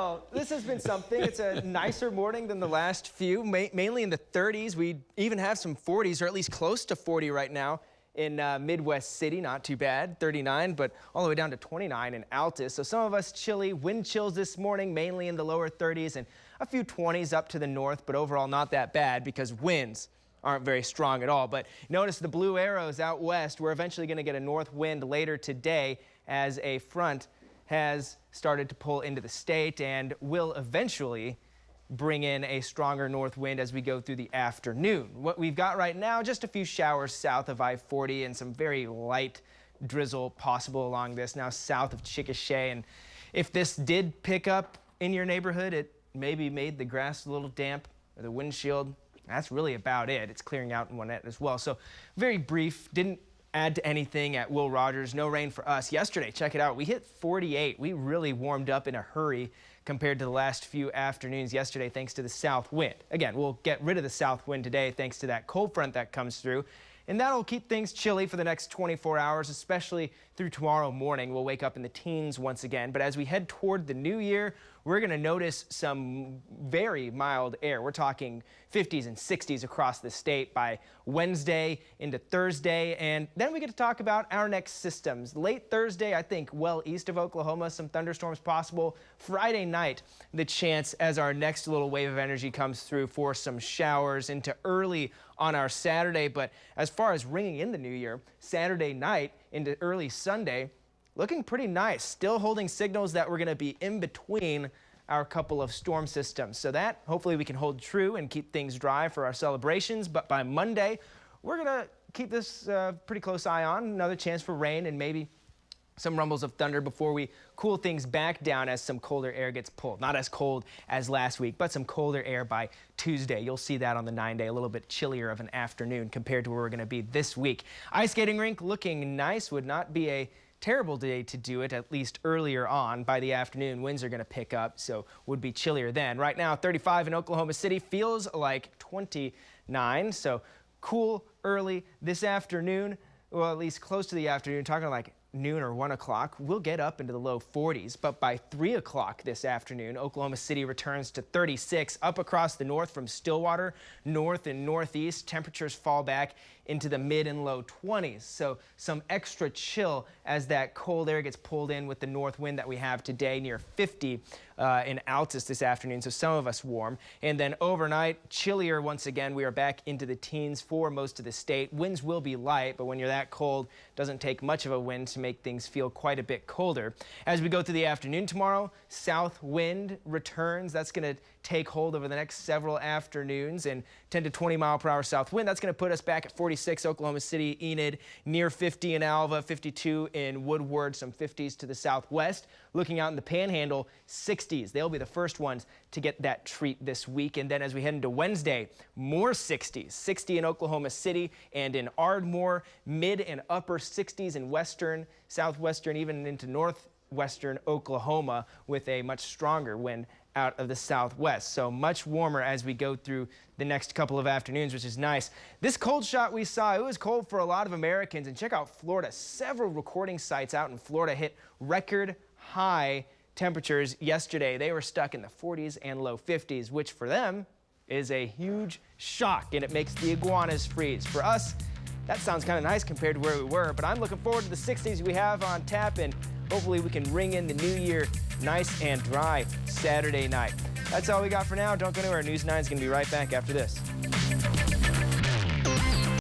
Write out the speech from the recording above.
Well, this has been something. It's a nicer morning than the last few, mainly in the 30s. We even have some 40s, or at least close to 40 right now in Midwest City. Not too bad, 39, but all the way down to 29 in Altus. So some of us chilly, wind chills this morning, mainly in the lower 30s, and a few 20s up to the north, but overall not that bad because winds aren't very strong at all. But notice the blue arrows out west. We're eventually going to get a north wind later today as a front has started to pull into the state and will eventually bring in a stronger north wind as we go through the afternoon. What we've got right now, just a few showers south of I-40 and some very light drizzle possible along this now south of Chickasha. And if this did pick up in your neighborhood, it maybe made the grass a little damp or the windshield. That's really about it. It's clearing out in Gwinnett as well. So very brief, didn't add to anything at Will Rogers. No rain for us yesterday. Check it out. We hit 48. We really warmed up in a hurry compared to the last few afternoons yesterday thanks to the south wind. Again, we'll get rid of the south wind today thanks to that cold front that comes through. And that'll keep things chilly for the next 24 hours, especially through tomorrow morning. We'll wake up in the teens once again. But as we head toward the new year, we're going to notice some very mild air. We're talking 50s and 60s across the state by Wednesday into Thursday. And then we get to talk about our next systems. Late Thursday, I think, well east of Oklahoma, some thunderstorms possible. Friday night, the chance as our next little wave of energy comes through for some showers into early on our Saturday. But as far as ringing in the new year, Saturday night into early Sunday, looking pretty nice. Still holding signals that we're going to be in between our couple of storm systems. So that hopefully we can hold true and keep things dry for our celebrations. But by Monday, we're going to keep this pretty close eye on. Another chance for rain and maybe some rumbles of thunder before we cool things back down as some colder air gets pulled. Not as cold as last week, but some colder air by Tuesday. You'll see that on the 9-day, a little bit chillier of an afternoon compared to where we're going to be this week. Ice skating rink looking nice. Would not be a terrible day to do it, at least earlier on. By the afternoon, winds are going to pick up, so would be chillier then. Right now, 35 in Oklahoma City, feels like 29, so cool early this afternoon, well, at least close to the afternoon, talking like noon or 1 o'clock. We'll get up into the low 40s, but by 3 o'clock this afternoon, Oklahoma City returns to 36. Up across the north from Stillwater, north and northeast, temperatures fall back into the mid and low 20s. So some extra chill as that cold air gets pulled in with the north wind that we have today, near 50 in Altus this afternoon. So some of us warm. And then overnight, chillier once again. We are back into the teens for most of the state. Winds will be light, but when you're that cold, doesn't take much of a wind to make things feel quite a bit colder. As we go through the afternoon tomorrow, south wind returns. That's going to take hold over the next several afternoons, and 10 to 20 mile per hour south wind. That's going to put us back at 46 Oklahoma City, Enid, near 50 in Alva, 52 in Woodward, some 50s to the southwest. Looking out in the Panhandle, 60s. They'll be the first ones to get that treat this week. And then as we head into Wednesday, more 60s. 60 in Oklahoma City and in Ardmore, mid and upper 60s in western, southwestern, even into northwestern Oklahoma with a much stronger wind out of the southwest. So much warmer as we go through the next couple of afternoons, which is nice. This cold shot we saw, it was cold for a lot of Americans. And check out Florida. Several recording sites out in Florida hit record high temperatures yesterday. They were stuck in the 40s and low 50s, which for them is a huge shock, and it makes the iguanas freeze. For us, that sounds kind of nice compared to where we were, but I'm looking forward to the 60s we have on tap, and hopefully we can ring in the new year nice and dry Saturday night. That's all we got for now. Don't go anywhere. News 9 is going to be right back after this.